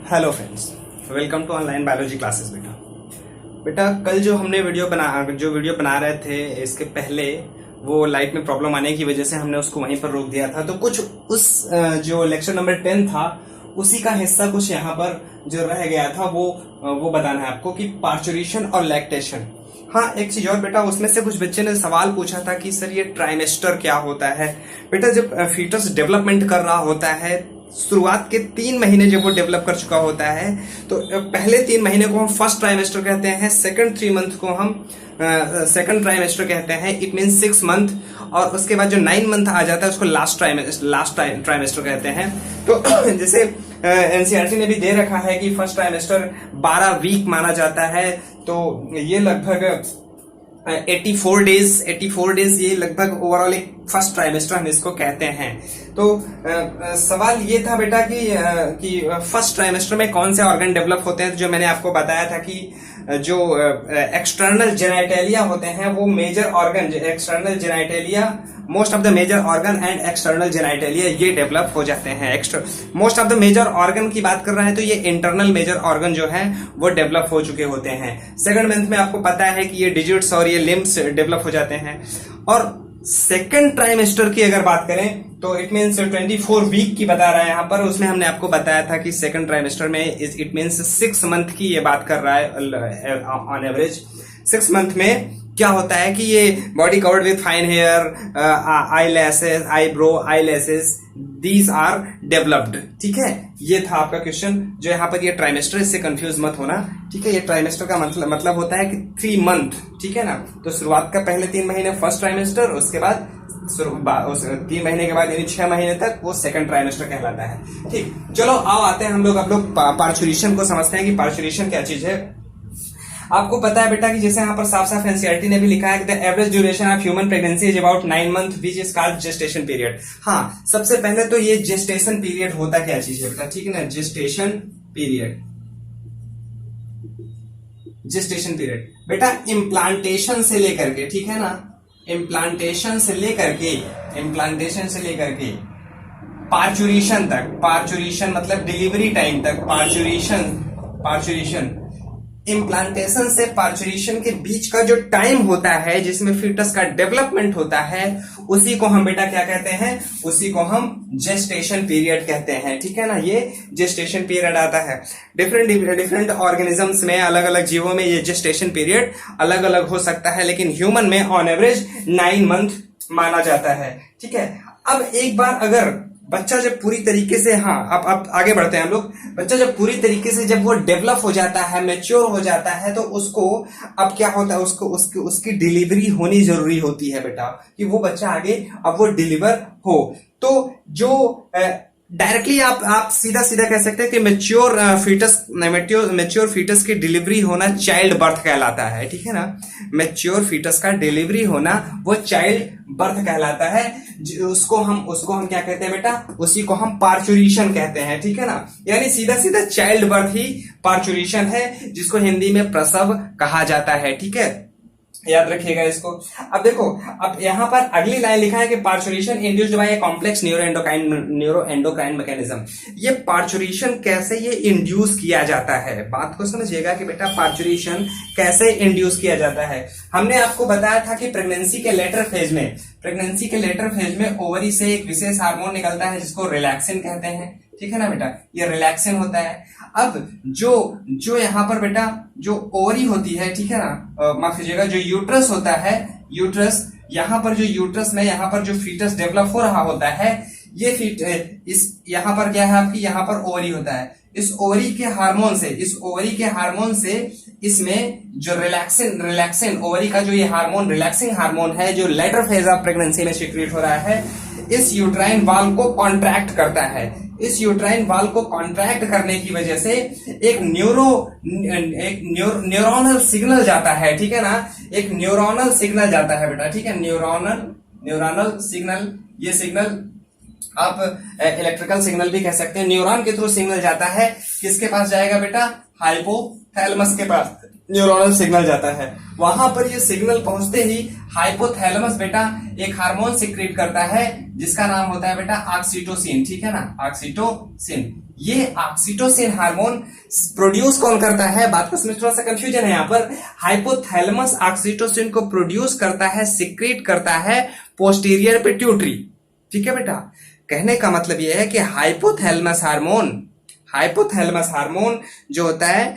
Hello friends, welcome to online biology classes. बेटा कल जो हमने वीडियो बना रहे थे, इसके पहले वो लाइट में प्रॉब्लम आने की वजह से हमने उसको वहीं पर रोक दिया था। तो कुछ उस जो लेक्चर नंबर 10 था उसी का हिस्सा कुछ यहाँ पर जो रह गया था वो बताना है आपको कि पार्चुरेशन और लैक्टेशन। हाँ, एक चीज और बेटा, उसमें से कुछ बच्चे ने सवाल पूछा था कि सर ये ट्राइमेस्टर क्या होता है। बेटा जब फीटस डेवलपमेंट कर रहा होता है, शुरुआत के 3 महीने जब वो डेवलप कर चुका होता है, तो पहले 3 महीने को हम फर्स्ट ट्राइमेस्टर कहते हैं, सेकंड 3 मंथ को हम सेकंड ट्राइमेस्टर कहते हैं, इट मीन 6 मंथ। और उसके बाद जो 9 मंथ आ जाता है उसको लास्ट ट्राइमेस्टर कहते हैं। तो जैसे एनसीईआरटी ने भी दे रखा है कि फर्स्ट ट्राइमेस्टर 12 वीक माना जाता है, तो ये लगभग 84 डेज ये लगभग ओवरऑल एक फर्स्ट ट्राइमेस्टर हम इसको कहते हैं। तो सवाल ये था बेटा कि फर्स्ट ट्राइमेस्टर में कौन से ऑर्गन डेवलप होते हैं। तो जो मैंने आपको बताया था कि जो एक्सटर्नल जेनाइटेलिया होते हैं वो major organ, external genitalia, most of the major organ and external genitalia ये डेवलप हो जाते हैं। Most of the major organ की बात कर रहे हैं तो ये इंटरनल मेजर ऑर्गन जो है वो डेवलप हो चुके होते हैं। सेकंड मंथ में आपको पता है कि ये डिजिट्स और ये लिम्स डेवलप हो जाते हैं। और सेकंड ट्राइमेस्टर की अगर बात करें तो इट मीन्स 24 वीक की बता रहा है यहाँ पर। उसमें हमने आपको बताया था कि सेकंड ट्राइमेस्टर में इट मीन्स 6 मंथ की ये बात कर रहा है ऑन एवरेज। 6 मंथ में क्या होता है कि ये body covered with fine hair, eye lashes, eyebrow, eye lashes, these are developed. ठीक है, ये था आपका क्वेश्चन जो यहाँ पर ये ट्राइमेस्टर, इससे कंफ्यूज मत होना। ठीक है, ये ट्राइमेस्टर का मतलब होता है कि 3 मंथ। ठीक है ना, तो शुरुआत का पहले 3 महीने फर्स्ट ट्राइमेस्टर, उसके बाद 3 महीने के बाद यानी 6 महीने तक वो सेकंड ट्राइमेस्टर कहलाता है। ठीक, चलो आओ आते हैं हम लोग पार्चुरेशन को समझते हैं कि पार्चुरेशन क्या चीज है। आपको पता है बेटा कि जैसे यहाँ पर साफ साफ एनसीईआरटी ने भी लिखा है कि the average duration of human pregnancy is about 9 month which is called gestation period. हाँ, सबसे पहले तो ये जेस्टेशन पीरियड होता क्या चीज है बेटा, ठीक है ना। जेस्टेशन पीरियड बेटा इम्प्लांटेशन से लेकर के, ठीक है ना, इम्प्लांटेशन से लेकर के पार्चुरेशन तक, पार्चुरेशन मतलब डिलीवरी टाइम तक, पार्चुरेशन इम्प्लांटेशन से पार्चुरेशन के बीच का जो टाइम होता है जिसमें फीटस का डेवलपमेंट होता है, उसी को हम बेटा क्या कहते हैं, उसी को हम जेस्टेशन पीरियड कहते हैं। ठीक है ना, ये जेस्टेशन पीरियड आता है। डिफरेंट ऑर्गेनिजम्स में, अलग अलग जीवों में ये जेस्टेशन पीरियड अलग अलग हो सकता है, लेकिन ह्यूमन में ऑन एवरेज 9 मंथ माना जाता है। ठीक है, अब एक बार अगर बच्चा जब पूरी तरीके से, हाँ अब आगे बढ़ते हैं हम लोग। बच्चा जब पूरी तरीके से जब वो डेवलप हो जाता है, मैच्योर हो जाता है, तो उसको अब क्या होता है, उसकी डिलीवरी होनी जरूरी होती है बेटा, कि वो बच्चा आगे अब वो डिलीवर हो। तो जो डायरेक्टली आप सीधा कह सकते हैं कि मैच्योर फीटस की डिलीवरी होना चाइल्ड बर्थ कहलाता है। ठीक है ना, मैच्योर फीटस का डिलीवरी होना वो चाइल्ड बर्थ कहलाता है। उसको हम क्या कहते हैं बेटा, उसी को हम पार्चुरेशन कहते हैं। ठीक है ना, यानी सीधा चाइल्ड बर्थ ही पार्चुरेशन है, जिसको हिंदी में प्रसव कहा जाता है। ठीक है, याद रखिएगा इसको। अब देखो, अब यहाँ पर अगली लाइन लिखा है कि parturition induced by a complex neuroendocrine mechanism. ये पार्चुरेशन कैसे ये इंड्यूस किया जाता है, बात को समझिएगा कि बेटा पार्चुरेशन कैसे इंड्यूस किया जाता है। हमने आपको बताया था कि प्रेगनेंसी के लेटर फेज में ओवरी से एक विशेष हार्मोन निकलता है जिसको रिलैक्सिन कहते हैं। ठीक है ना बेटा, ये रिलैक्सिन होता है। अब जो यहाँ पर बेटा जो ओवरी होती है, ठीक है ना, माफ कीजिएगा, जो यूट्रस होता है, यूट्रस, यहाँ पर जो यूट्रस में यहाँ पर जो फीटस डेवलप हो रहा होता है, ये यहाँ पर क्या है आपकी, यहाँ पर ओवरी होता है। इस ओवरी के हार्मोन से इसमें जो रिलैक्सिन ओवरी का जो ये हार्मोन, रिलैक्सिंग हार्मोन है, जो लेटर फेज ऑफ प्रेगनेंसी में सिक्रीट हो रहा है, इस यूट्राइन वाल्व को कॉन्ट्रैक्ट करता है। इस यूट्राइन वाल्व को कॉन्ट्रैक्ट करने की वजह से एक न्यूरोनल सिग्नल जाता है। ठीक है ना, एक न्यूरोनल सिग्नल जाता है बेटा। ठीक है, न्यूरोनल सिग्नल, ये सिग्नल आप इलेक्ट्रिकल सिग्नल भी कह सकते हैं। न्यूरॉन के थ्रू सिग्नल जाता है, किसके पास जाएगा बेटा, हाइपोथैलेमस के पास न्यूरोनल सिग्नल जाता है। वहां पर ये सिग्नल पहुंचते ही हाइपोथैलेमस बेटा एक हार्मोन सिक्रीट करता है जिसका नाम होता है बेटा ऑक्सीटोसिन, ठीक है ना, ऑक्सीटोसिन। ये ऑक्सीटोसिन हार्मोन प्रोड्यूस कौन करता है, बात को समझ, थोड़ा सा कंफ्यूजन है यहाँ पर। हाइपोथैलेमस ऑक्सीटोसिन को प्रोड्यूस करता है, सिक्रीट करता है पोस्टीरियर पिट्यूटरी, ठीक है बेटा। कहने का मतलब यह है कि हाइपोथैलेमस हार्मोन जो होता है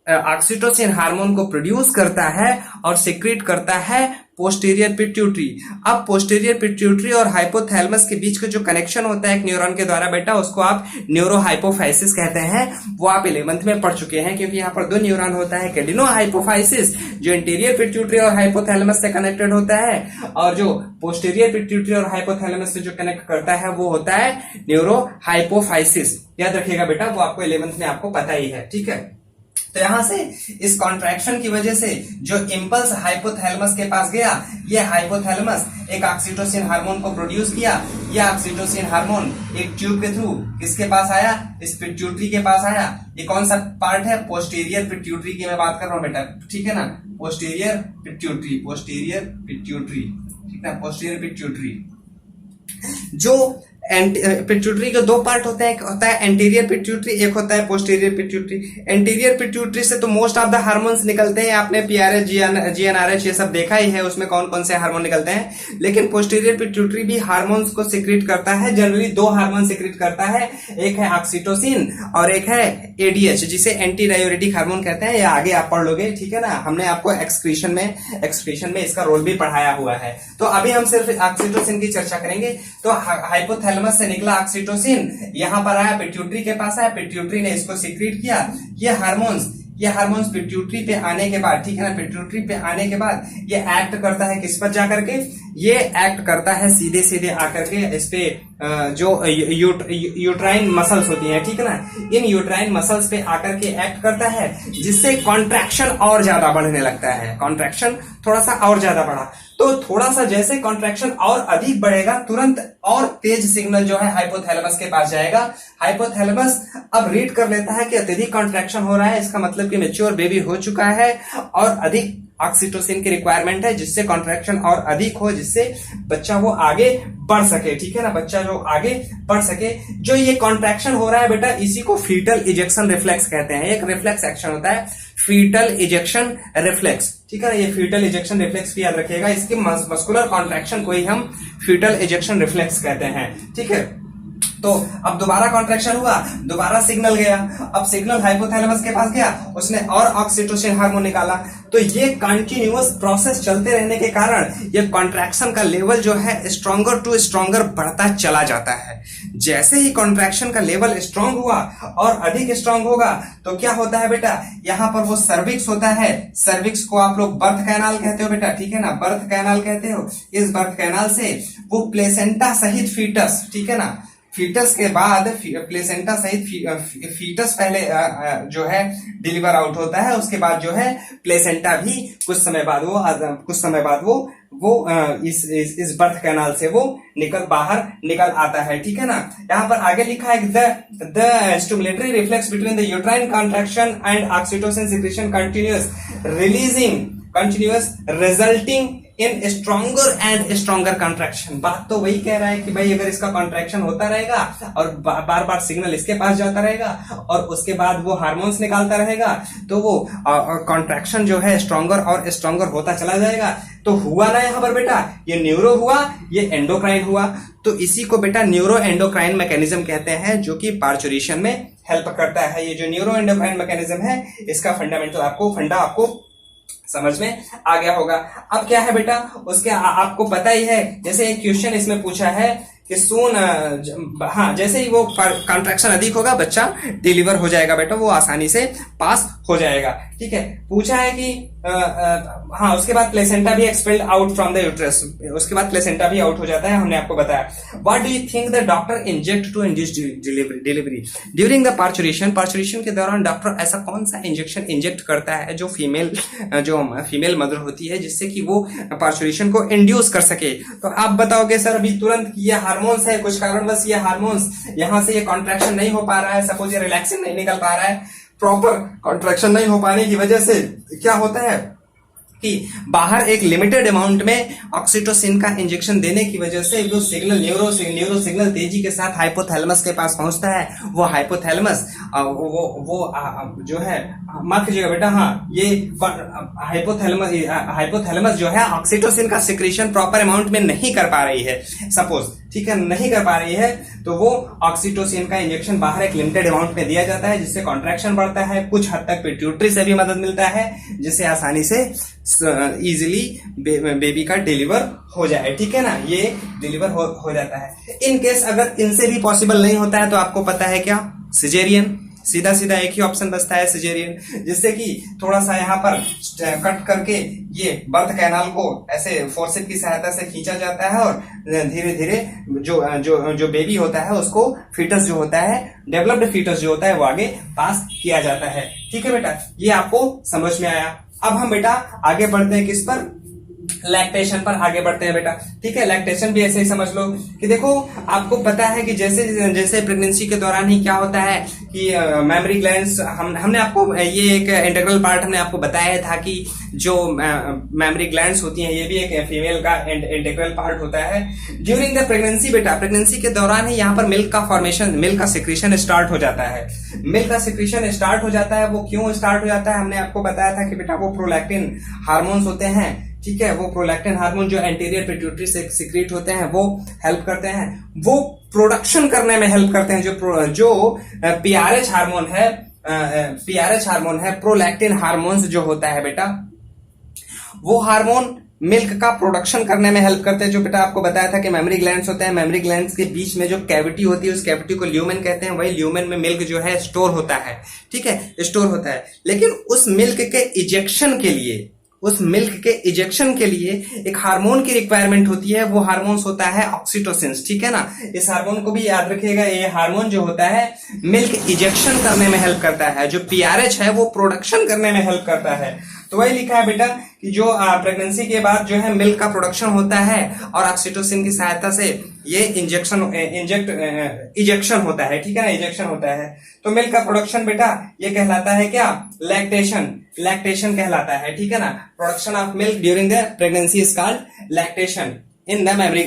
ऑक्सीटोसिन हार्मोन को प्रोड्यूस करता है और सिक्रीट करता है पोस्टीरियर पिट्यूटरी। अब पोस्टीरियर पिट्यूटरी और हाइपोथैलेमस के बीच का जो कनेक्शन होता है एक न्यूरॉन के द्वारा बेटा, उसको आप न्यूरोहाइपोफाइसिस कहते हैं। वो आप 11th में पढ़ चुके हैं, क्योंकि यहाँ पर दो न्यूरॉन होता है, एडेनोहाइपोफाइसिस जो इंटीरियर पिट्यूटरी और हाइपोथैलेमस से कनेक्टेड होता है, और जो पोस्टीरियर पिट्यूटरी और हाइपोथैलेमस से जो कनेक्ट करता है वो होता है न्यूरोहाइपोफाइसिस। याद रखिएगा बेटा, वो आपको 11th में आपको पता ही है, ठीक है। तो यहां से इस कॉन्ट्रैक्शन की वजह से जो इंपल्स हाइपोथैलेमस के पास गया, ये हाइपोथैलेमस एक ऑक्सीटोसिन हार्मोन को प्रोड्यूस किया। ये ऑक्सीटोसिन हार्मोन एक ट्यूब के थ्रू किसके पास आया, इस पिट्यूटरी के पास आया। ये कौन सा पार्ट है, पोस्टीरियर पिट्यूटरी की मैं बात कर रहा हूं बेटा, ठीक है ना, पोस्टीरियर पिट्यूटरी, ठीक है, पोस्टीरियर पिट्यूटरी। जो पिट्यूटरी के दो पार्ट होते हैं, एक होता है एंटीरियर पिट्यूटरी, एक होता है पोस्टीरियर पिट्यूटरी। एंटीरियर पिट्यूटरी से तो मोस्ट ऑफ द हार्मोन्स निकलते हैं, आपने पीआरएच जीएनआरएच ये सब देखा ही है, उसमें कौन कौन से हार्मोन निकलते हैं। लेकिन पोस्टीरियर पिट्यूटरी भी हार्मोन्स को सिक्रीट करता है, जनरली दो हार्मोन सिक्रीट करता है, एक है ऑक्सीटोसिन और एक है एडीएच, जिसे एंटी डायूरेटिक हार्मोन कहते हैं। या आगे आप पढ़ लोगे, ठीक है ना, हमने आपको एक्सक्रीशन में इसका रोल भी पढ़ाया हुआ है। तो अभी हम सिर्फ ऑक्सीटोसिन की चर्चा करेंगे। तो हाइपोथैलेमस से निकला ऑक्सीटोसिन, यहां पर आया, पिट्यूटरी के पास आया, पिट्यूटरी ने इसको सिक्रीट किया। ये हार्मोन्स पिट्यूटरी पे आने के बाद, ठीक है ना, पिट्यूटरी पे आने के बाद ये एक्ट करता है किस पर जाकर के, ये एक्ट करता है सीधे सीधे आकर के इस पे जो यूट्राइन मसल्स होती हैं, ठीक है ना, इन यूट्राइन मसल्स पे आकर के एक्ट करता है, जिससे कॉन्ट्रैक्शन और ज्यादा बढ़ने लगता है। कॉन्ट्रैक्शन थोड़ा सा और ज्यादा बढ़ा, तो थोड़ा सा जैसे कॉन्ट्रैक्शन और अधिक बढ़ेगा, तुरंत और तेज सिग्नल जो है हाइपोथैलेमस के पास जाएगा। हाइपोथैलेमस अब रीड कर लेता है कि अत्यधिक कॉन्ट्रैक्शन हो रहा है, इसका मतलब कि मैच्योर बेबी हो चुका है और अधिक ऑक्सीटोसिन की रिक्वायरमेंट है, जिससे कॉन्ट्रैक्शन और अधिक हो, जिससे बच्चा वो आगे बढ़ सके, ठीक है ना, बच्चा जो आगे बढ़ सके। जो ये कॉन्ट्रैक्शन हो रहा है बेटा, इसी को फीटल इजेक्शन रिफ्लेक्स कहते हैं। एक रिफ्लेक्स एक्शन होता है फीटल इजेक्शन रिफ्लेक्स, ठीक है ना, ये फीटल इजेक्शन रिफ्लेक्स भी याद रखिएगा। इसके मस्कुलर कॉन्ट्रैक्शन को ही हम फीटल इजेक्शन रिफ्लेक्स कहते हैं, ठीक है। तो अब दोबारा कॉन्ट्रैक्शन हुआ, दोबारा सिग्नल गया, अब सिग्नल हाइपोथैलेमस के पास गया, उसने और ऑक्सीटोसिन हार्मोन निकाला। तो ये कंटिन्यूअस प्रोसेस चलते रहने के कारण ये कॉन्ट्रैक्शन का लेवल जो है स्ट्रॉन्गर टू स्ट्रॉन्गर बढ़ता चला जाता है। जैसे ही कॉन्ट्रैक्शन का लेवल स्ट्रांग हुआ और अधिक स्ट्रांग होगा, तो क्या होता है बेटा, यहां पर वो सर्विक्स होता है, सर्विक्स को आप लोग बर्थ कैनाल कहते हो बेटा, ठीक है ना, बर्थ कैनाल कहते हो। इस बर्थ कैनाल से वो प्लेसेंटा सहित फीटस, ठीक है ना, फीटस के बाद प्लेसेंटा सहित फीटस पहले जो है डिलीवर आउट होता है, उसके बाद जो है प्लेसेंटा भी कुछ समय बाद वो इस बर्थ कैनाल से वो बाहर निकल आता है, ठीक है ना। यहाँ पर आगे लिखा है the stimulatory reflex between the uterine contraction and oxytocin secretion continuous resulting in stronger and stronger contraction. बात तो वही कह रहा है कि भाई अगर इसका कॉन्ट्रैक्शन होता रहेगा और बार बार सिग्नल इसके पास जाता रहेगा और उसके बाद वो हार्मोन्स निकालता रहेगा, तो वो कॉन्ट्रैक्शन जो है स्ट्रॉन्गर और स्ट्रॉन्गर होता चला जाएगा। तो हुआ ना यहाँ पर बेटा, ये न्यूरो हुआ, ये एंडोक्राइन हुआ। तो इसी को बेटा न्यूरो एंडोक्राइन मैकेनिज्म कहते हैं, जो कि पार्चुरेशन में हेल्प करता है। ये जो न्यूरो एंडोक्राइन मैकेनिज्म है, इसका फंडा आपको समझ में आ गया होगा। अब क्या है बेटा, उसके आपको पता ही है, जैसे एक क्वेश्चन इसमें पूछा है कि जैसे ही वो कॉन्ट्रैक्शन अधिक होगा, बच्चा डिलीवर हो जाएगा बेटा, वो आसानी से पास हो जाएगा, ठीक है। पूछा है कि उसके बाद प्लेसेंटा भी expelled out from the uterus, उसके बाद प्लेसेंटा भी आउट हो जाता है, हमने आपको बताया। What do you think the doctor inject to induce delivery during the parturition के दौरान डॉक्टर ऐसा कौन सा इंजेक्शन इंजेक्ट करता है जो फीमेल मदर होती है, जिससे कि वो पार्चुरेशन को इंड्यूस कर सके। तो आप बताओगे सर अभी तुरंत ये हार्मोन्स है, कुछ कारणवश ये हार्मोन्स यहाँ से ये कॉन्ट्रैक्शन नहीं हो पा रहा है, सपोज ये रिलैक्सिन नहीं निकल पा रहा है, प्रॉपर कॉन्ट्रैक्शन नहीं हो पाने की वजह से क्या होता है कि बाहर एक लिमिटेड अमाउंट में ऑक्सीटोसिन का इंजेक्शन देने की वजह से जो सिग्नल न्यूरो सिग्नल तेजी के साथ हाइपोथैलेमस के पास पहुंचता है, वो हाइपोथैलेमस वो जो है, माफ कीजिएगा बेटा, हाँ, ये हाइपोथैलेमस जो है ऑक्सीटोसिन का सिक्रीशन प्रॉपर अमाउंट में नहीं कर पा रही है, सपोज, ठीक है, नहीं कर पा रही है, तो वो ऑक्सीटोसिन का इंजेक्शन बाहर एक लिमिटेड अमाउंट में दिया जाता है, जिससे कॉन्ट्रैक्शन बढ़ता है, कुछ हद तक पिट्यूटरी से भी मदद मिलता है, जिससे आसानी से इजिली बेबी का डिलीवर हो जाए, ठीक है ना, ये डिलीवर हो जाता है। इन केस अगर इनसे भी पॉसिबल नहीं होता है तो आपको पता है क्या, सिजेरियन, सीधा सीधा एक ही ऑप्शन बचता है, सिजेरियन, जिससे कि थोड़ा सा यहाँ पर कट करके ये बर्थ कैनाल को ऐसे फोर्सेप की सहायता से खींचा जाता है और धीरे धीरे जो बेबी होता है उसको फीटस जो होता है, डेवलप्ड फीटस जो होता है वो आगे पास किया जाता है, ठीक है बेटा, ये आपको समझ में आया। अब हम बेटा आगे बढ़ते हैं, किस पर, लैक्टेशन पर आगे बढ़ते हैं बेटा, ठीक है। लैक्टेशन भी ऐसे ही समझ लो कि देखो आपको पता है कि जैसे जैसे प्रेगनेंसी के दौरान ही क्या होता है कि मेमरी ग्लैंड्स, हमने आपको ये एक इंटीग्रल पार्ट हमने आपको बताया था कि जो मेमरी ग्लैंड्स होती हैं ये भी एक फीमेल का इंटीग्रल पार्ट होता है। ड्यूरिंग द प्रेगनेंसी बेटा, प्रेगनेंसी के दौरान ही यहाँ पर मिल्क का फॉर्मेशन, मिल्क का सिक्रीशन स्टार्ट हो जाता है। मिल्क का सिक्रीशन स्टार्ट हो जाता है, वो क्यों स्टार्ट हो जाता है, हमने आपको बताया था कि बेटा वो प्रोलैक्टिन हार्मोन्स होते हैं, ठीक है, वो प्रोलैक्टिन हार्मोन जो एंटीरियर पिट्यूटरी से सिक्रीट होते हैं वो हेल्प करते हैं, वो प्रोडक्शन करने में हेल्प करते हैं, जो पीआरएच हार्मोन है, प्रोलैक्टिन हार्मोन्स जो होता है बेटा, वो हार्मोन मिल्क का प्रोडक्शन करने में हेल्प करते हैं। जो बेटा आपको बताया था कि मेमरी ग्लैंड्स होते हैं, मेमरी ग्लैंड्स के बीच में जो कैविटी होती है उस कैविटी को ल्यूमेन कहते हैं, वही ल्यूमेन में मिल्क जो है स्टोर होता है, ठीक है, स्टोर होता है। लेकिन उस मिल्क के इजेक्शन के लिए, उस मिल्क के इजेक्शन के लिए एक हार्मोन की रिक्वायरमेंट होती है, वो हार्मोन होता है ऑक्सीटोसिन, ठीक है ना। इस हार्मोन को भी याद रखिएगा, ये हार्मोन जो होता है मिल्क इजेक्शन करने में हेल्प करता है, जो पीआरएच है वो प्रोडक्शन करने में हेल्प करता है। तो वही लिखा है बेटा कि जो प्रेगनेंसी के बाद जो है मिल्क का प्रोडक्शन होता है और ऑक्सीटोसिन की सहायता से ये इजेक्शन होता है, ठीक है ना, इजेक्शन होता है। तो मिल्क का प्रोडक्शन बेटा ये कहलाता है क्या, लैक्टेशन कहलाता है, ठीक है ना। Production of milk during the pregnancy is called lactation in the mammary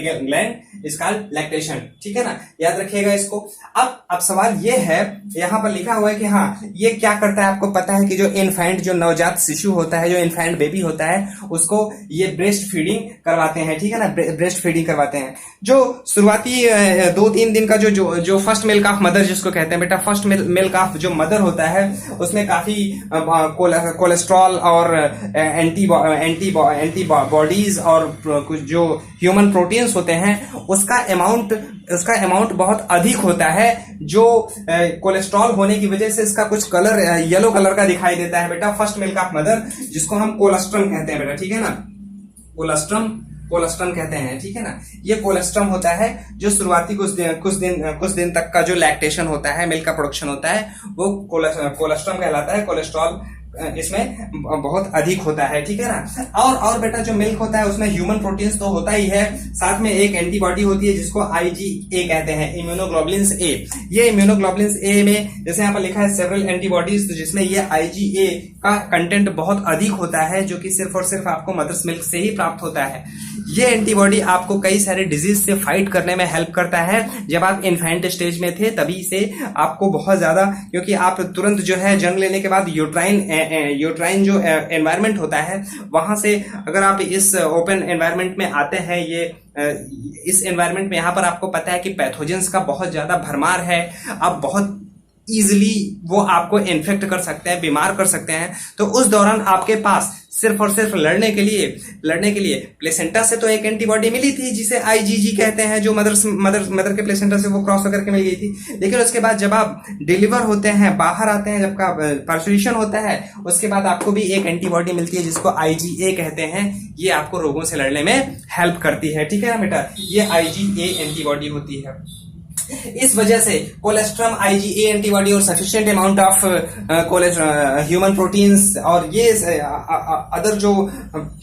gland is called lactation, ठीक है ना, याद रखिएगा इसको। अब सवाल ये है, यहाँ पर लिखा हुआ है कि हाँ ये क्या करता है, आपको पता है कि जो इन्फेंट, जो नवजात शिशु होता है, जो इन्फेंट बेबी होता है, उसको ये ब्रेस्ट फीडिंग करवाते हैं, ठीक है ना, ब्रेस्ट फीडिंग करवाते हैं। जो शुरुआती 2-3 दिन का जो फर्स्ट मिल्क ऑफ मदर जिसको कहते हैं बेटा, फर्स्ट मिल्क ऑफ जो मदर होता है उसमें काफी कोलेस्ट्रॉल और एंटीबॉडीज और कुछ जो ह्यूमन प्रोटीन्स होते हैं उसका अमाउंट बहुत अधिक होता है, जो कोलेस्ट्रॉल होने की वजह से इसका कुछ कलर येलो कलर का दिखाई देता है बेटा, फर्स्ट मिल्क ऑफ मदर, जिसको हम कोलेस्ट्रम कहते हैं बेटा, ठीक है ना, कोलेस्ट्रम कहते हैं, ठीक है ना। ये कोलेस्ट्रम होता है जो शुरुआती कुछ दिन तक का जो लैक्टेशन होता है, मिल्क का प्रोडक्शन होता है, वो कोलेस्ट्रम कहलाता है। कोलेस्ट्रॉल इसमें बहुत अधिक होता है, ठीक है ना। और बेटा जो मिल्क होता है उसमें ह्यूमन प्रोटीन्स तो होता ही है, साथ में एक एंटीबॉडी होती है जिसको IgA कहते हैं, इम्यूनोग्लोबुलिन ए। ये इम्यूनोग्लोबुलिन ए में जैसे यहाँ पर लिखा है सेवरल एंटीबॉडीज, तो जिसमें ये IgA का कंटेंट बहुत अधिक होता है, जो कि सिर्फ और सिर्फ आपको मदर्स मिल्क से ही प्राप्त होता है। ये एंटीबॉडी आपको कई सारे डिजीज से फाइट करने में हेल्प करता है। जब आप इन्फेंट स्टेज में थे तभी से आपको बहुत ज्यादा, क्योंकि आप तुरंत जो है जन्म लेने के बाद यूट्राइन जो एनवायरनमेंट होता है वहां से अगर आप इस ओपन एनवायरनमेंट में आते हैं, इस एनवायरनमेंट में यहाँ पर आपको पता है कि पैथोजेंस का बहुत ज्यादा भरमार है, आप बहुत इजिली वो आपको इन्फेक्ट कर सकते हैं, बीमार कर सकते हैं। तो उस दौरान आपके पास सिर्फ और सिर्फ लड़ने के लिए प्लेसेंटा से तो एक एंटीबॉडी मिली थी जिसे IgG कहते हैं, जो मदर के प्लेसेंटा से वो क्रॉस होकर के मिल गई थी। लेकिन उसके बाद जब आप डिलीवर होते हैं, बाहर आते हैं, जब का पार्चुरेशन होता है, उसके बाद आपको भी एक एंटीबॉडी मिलती है जिसको IgA कहते हैं। ये आपको रोगों से लड़ने में हेल्प करती है, ठीक है ना बेटा, ये IgA एंटीबॉडी होती है। इस वजह से कोलेस्ट्रम, आईजीए एंटीबॉडी और sufficient amount of human proteins और ये अदर जो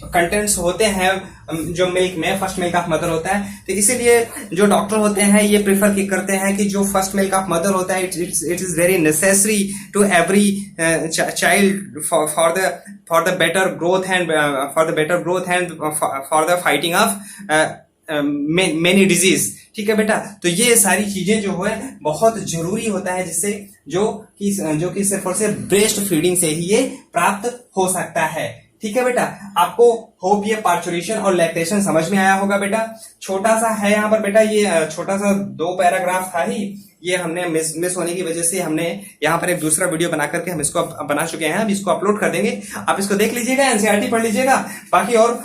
कंटेंट्स होते हैं जो मिल्क में, फर्स्ट मिल्क ऑफ मदर होता है, तो इसीलिए जो डॉक्टर होते हैं ये प्रेफर करते हैं कि जो फर्स्ट मिल्क ऑफ मदर होता है it is very necessary to every child for the better growth and for the fighting of many disease. ठीक है बेटा, तो ये सारी चीजें जो है बहुत जरूरी होता है, जिससे जो कि सिर्फ और सिर्फ ब्रेस्ट फीडिंग से ही ये प्राप्त हो सकता है। ठीक है बेटा, आपको होप ये पार्चुरेशन और लैक्टेशन समझ में आया होगा बेटा। छोटा सा है यहाँ पर बेटा, ये छोटा सा 2 पैराग्राफ था ही, ये हमने मिस होने की वजह से हमने यहाँ पर एक दूसरा वीडियो बना करके हम इसको बना चुके हैं, अब इसको अपलोड कर देंगे, आप इसको देख लीजिएगा, एनसीईआरटी पढ़ लीजिएगा। बाकी और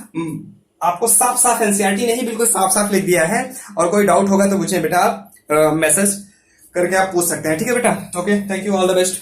आपको साफ साफ एनसीईआरटी नहीं, बिल्कुल साफ साफ लिख दिया है, और कोई डाउट होगा तो मुझे बेटा आप मैसेज करके आप पूछ सकते हैं। ठीक है बेटा, okay, thank you, all the best.